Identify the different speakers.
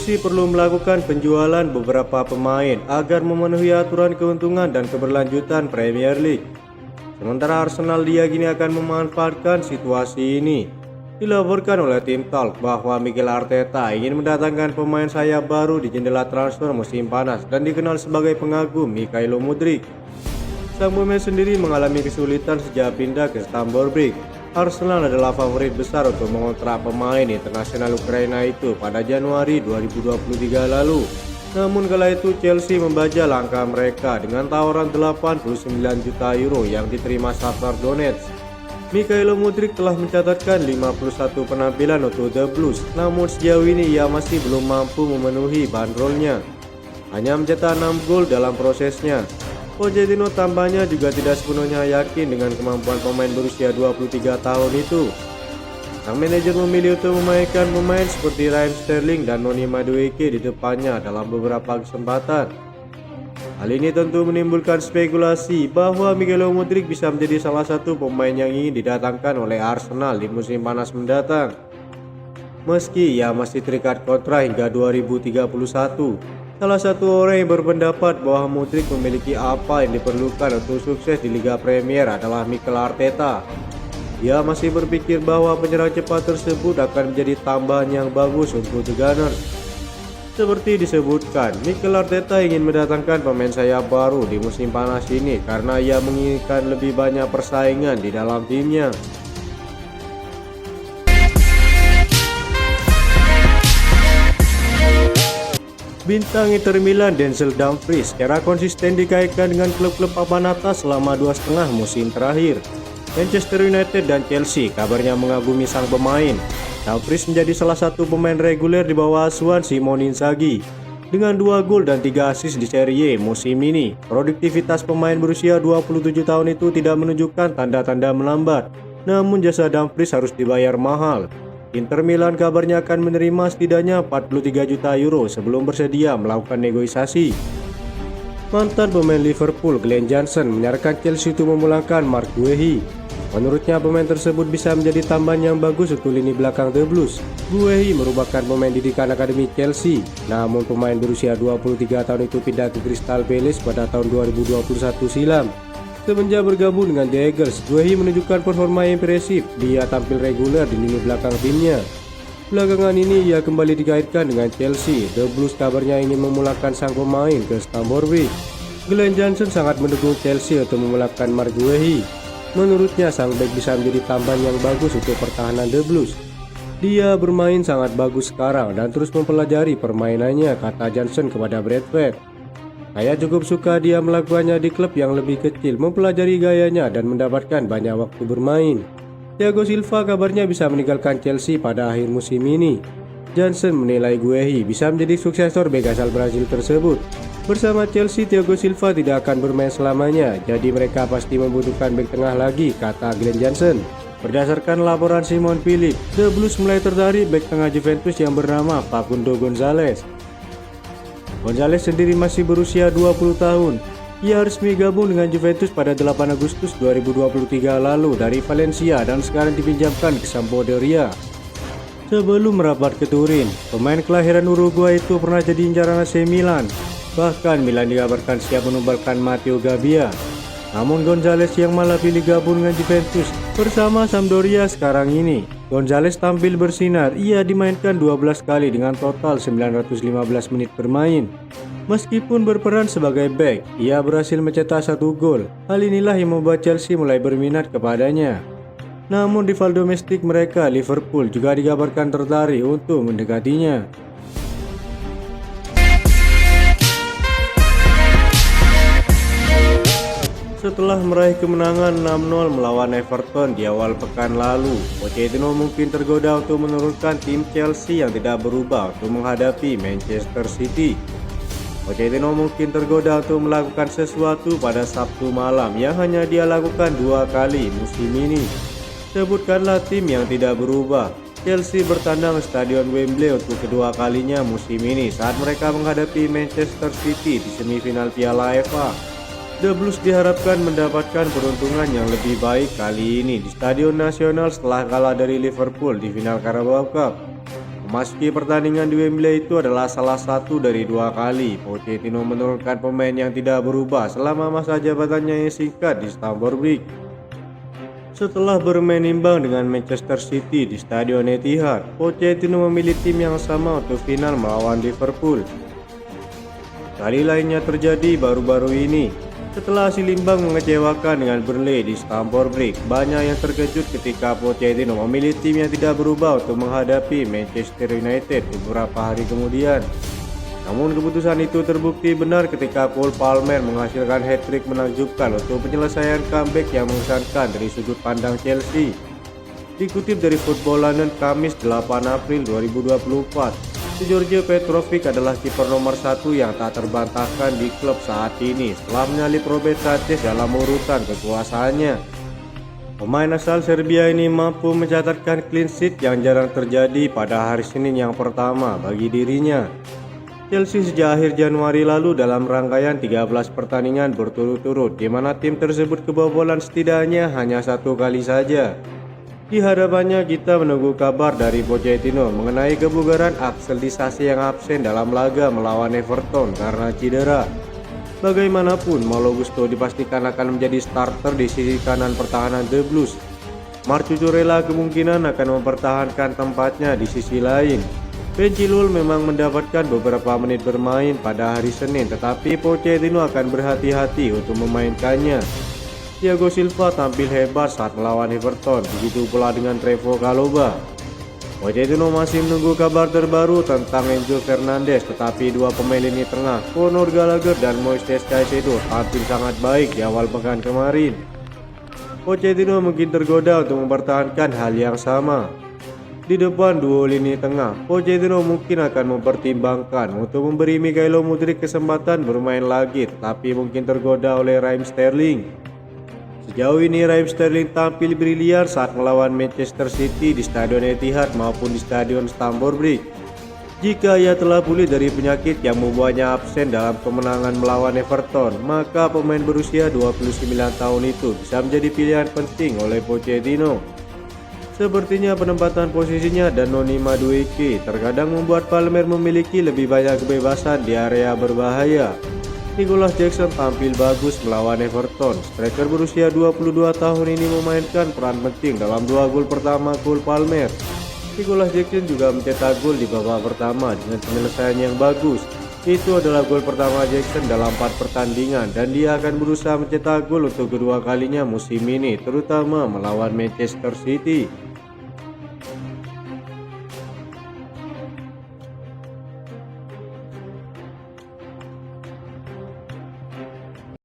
Speaker 1: Chelsea perlu melakukan penjualan beberapa pemain agar memenuhi aturan keuntungan dan keberlanjutan Premier League. Sementara Arsenal diyakini akan memanfaatkan situasi ini. Dilaporkan oleh tim Talk bahwa Mikel Arteta ingin mendatangkan pemain sayap baru di jendela transfer musim panas dan dikenal sebagai pengagum Mikhailo Mudryk. Sang pemain sendiri mengalami kesulitan sejak pindah ke Stamford Bridge. Arsenal adalah favorit besar untuk mengontrak pemain internasional Ukraina itu pada Januari 2023 lalu. Namun kala itu Chelsea membajak langkah mereka dengan tawaran 89 juta euro yang diterima Shakhtar Donetsk. Mikhailo Mudryk telah mencatatkan 51 penampilan untuk The Blues, namun sejauh ini ia masih belum mampu memenuhi bandrolnya. Hanya mencetak 6 gol dalam prosesnya. Pochettino tampaknya juga tidak sepenuhnya yakin dengan kemampuan pemain berusia 23 tahun itu. Sang manajer memilih untuk memainkan pemain seperti Raheem Sterling dan Noni Madueke di depannya dalam beberapa kesempatan. Hal ini tentu menimbulkan spekulasi bahwa Mikhailo Mudryk bisa menjadi salah satu pemain yang ingin didatangkan oleh Arsenal di musim panas mendatang. Meski ia masih terikat kontrak hingga 2031, salah satu orang yang berpendapat bahwa Mudryk memiliki apa yang diperlukan untuk sukses di Liga Premier adalah Mikel Arteta. Ia masih berpikir bahwa penyerang cepat tersebut akan menjadi tambahan yang bagus untuk The Gunners. Seperti disebutkan, Mikel Arteta ingin mendatangkan pemain sayap baru di musim panas ini karena ia menginginkan lebih banyak persaingan di dalam timnya. Bintang Inter Milan Denzel Dumfries secara konsisten dikaitkan dengan klub-klub papan atas selama 2,5 musim terakhir. Manchester United dan Chelsea kabarnya mengagumi sang pemain. Dumfries menjadi salah satu pemain reguler di bawah asuhan Simone Inzaghi. Dengan 2 gol dan 3 assist di Serie A musim ini, produktivitas pemain berusia 27 tahun itu tidak menunjukkan tanda-tanda melambat. Namun jasa Dumfries harus dibayar mahal. Inter Milan kabarnya akan menerima setidaknya 43 juta euro sebelum bersedia melakukan negosiasi. Mantan pemain Liverpool Glenn Johnson menyarankan Chelsea untuk memulangkan Marc Guehi. Menurutnya pemain tersebut bisa menjadi tambahan yang bagus untuk lini belakang The Blues. Guehi merupakan pemain didikan akademi Chelsea, namun pemain berusia 23 tahun itu pindah ke Crystal Palace pada tahun 2021 silam. Semenjak bergabung dengan The Eagles, Guehi menunjukkan performa yang impresif. Dia tampil reguler di lini belakang timnya. Belakangan ini ia kembali dikaitkan dengan Chelsea. The Blues kabarnya ingin memulangkan sang pemain ke Stamford Bridge. Glenn Johnson sangat mendukung Chelsea untuk memulangkan Marc Guehi. Menurutnya sang bek bisa menjadi tambahan yang bagus untuk pertahanan The Blues. Dia bermain sangat bagus sekarang dan terus mempelajari permainannya, kata Johnson kepada Bradford. Saya cukup suka dia melakukannya di klub yang lebih kecil, mempelajari gayanya dan mendapatkan banyak waktu bermain. Thiago Silva kabarnya bisa meninggalkan Chelsea pada akhir musim ini. Johnson menilai Guehi bisa menjadi suksesor bek asal Brazil tersebut. Bersama Chelsea, Thiago Silva tidak akan bermain selamanya, jadi mereka pasti membutuhkan bek tengah lagi, kata Glenn Johnson. Berdasarkan laporan Simon Philip, The Blues mulai tertarik bek tengah Juventus yang bernama Facundo Gonzalez. Gonzalez sendiri masih berusia 20 tahun. Ia resmi gabung dengan Juventus pada 8 Agustus 2023 lalu dari Valencia dan sekarang dipinjamkan ke Sampdoria. Sebelum merapat ke Turin, pemain kelahiran Uruguay itu pernah jadi incaran AC Milan. Bahkan Milan dikabarkan siap menumbalkan Matteo Gabbia. Namun Gonzalez yang malah pilih gabung dengan Juventus bersama Sampdoria sekarang ini. Gonzalez tampil bersinar, ia dimainkan 12 kali dengan total 915 menit bermain. Meskipun berperan sebagai bek, ia berhasil mencetak 1 gol. Hal inilah yang membuat Chelsea mulai berminat kepadanya. Namun rival domestik mereka, Liverpool, juga dikabarkan tertarik untuk mendekatinya. Setelah meraih kemenangan 6-0 melawan Everton di awal pekan lalu, Pochettino mungkin tergoda untuk menurunkan tim Chelsea yang tidak berubah untuk menghadapi Manchester City. Pochettino mungkin tergoda untuk melakukan sesuatu pada Sabtu malam yang hanya dia lakukan 2 kali musim ini. Sebutkanlah tim yang tidak berubah. Chelsea bertandang Stadion Wembley untuk kedua kalinya musim ini saat mereka menghadapi Manchester City di semifinal Piala FA. The Blues diharapkan mendapatkan peruntungan yang lebih baik kali ini di Stadion Nasional setelah kalah dari Liverpool di final Carabao Cup. Memasuki pertandingan di Wembley itu adalah salah satu dari 2 kali Pochettino menurunkan pemain yang tidak berubah selama masa jabatannya yang singkat di Stamford Bridge. Setelah bermain imbang dengan Manchester City di Stadion Etihad, Pochettino memilih tim yang sama untuk final melawan Liverpool. Kali lainnya terjadi baru-baru ini. Setelah hasil imbang mengecewakan dengan Burnley di Stamford Bridge, banyak yang terkejut ketika Pochettino memilih tim yang tidak berubah untuk menghadapi Manchester United beberapa hari kemudian. Namun keputusan itu terbukti benar ketika Cole Palmer menghasilkan hat-trick menakjubkan untuk penyelesaian comeback yang mengesankan dari sudut pandang Chelsea. Dikutip dari Football London Kamis 8 April 2024, George Petrovic adalah kiper nomor 1 yang tak terbantahkan di klub saat ini setelah menyalip Robert Sanchez dalam urutan kekuasaannya. Pemain asal Serbia ini mampu mencatatkan clean sheet yang jarang terjadi pada hari Senin yang pertama bagi dirinya. Chelsea sejak akhir Januari lalu dalam rangkaian 13 pertandingan berturut-turut di mana tim tersebut kebobolan setidaknya hanya 1 kali saja. Di hadapannya kita menunggu kabar dari Pochettino mengenai kebugaran Axel Disasi yang absen dalam laga melawan Everton karena cedera. Bagaimanapun, Malo Gusto dipastikan akan menjadi starter di sisi kanan pertahanan The Blues. Marc Cucurella kemungkinan akan mempertahankan tempatnya di sisi lain. Ben Chilwell memang mendapatkan beberapa menit bermain pada hari Senin, tetapi Pochettino akan berhati-hati untuk memainkannya. Thiago Silva tampil hebat saat melawan Everton, begitu pula dengan Trevoh Chalobah. Pochettino masih menunggu kabar terbaru tentang Enzo Fernandez, tetapi dua pemain lini tengah, Conor Gallagher dan Moises Caicedo tampil sangat baik di awal pekan kemarin. Pochettino mungkin tergoda untuk mempertahankan hal yang sama. Di depan duo lini tengah, Pochettino mungkin akan mempertimbangkan untuk memberi Mykhailo Mudryk kesempatan bermain lagi, tetapi mungkin tergoda oleh Raheem Sterling. Sejauh ini Raheem Sterling tampil brilian saat melawan Manchester City di Stadion Etihad maupun di Stadion Stamford Bridge. Jika ia telah pulih dari penyakit yang membuatnya absen dalam kemenangan melawan Everton, maka pemain berusia 29 tahun itu bisa menjadi pilihan penting oleh Pochettino. Sepertinya penempatan posisinya dan Noni Madueke terkadang membuat Palmer memiliki lebih banyak kebebasan di area berbahaya. Nicholas Jackson tampil bagus melawan Everton. Striker berusia 22 tahun ini memainkan peran penting dalam 2 gol pertama Cole Palmer. Nicholas Jackson juga mencetak gol di babak pertama dengan penyelesaian yang bagus. Itu adalah gol pertama Jackson dalam 4 pertandingan dan dia akan berusaha mencetak gol untuk kedua kalinya musim ini, terutama melawan Manchester City.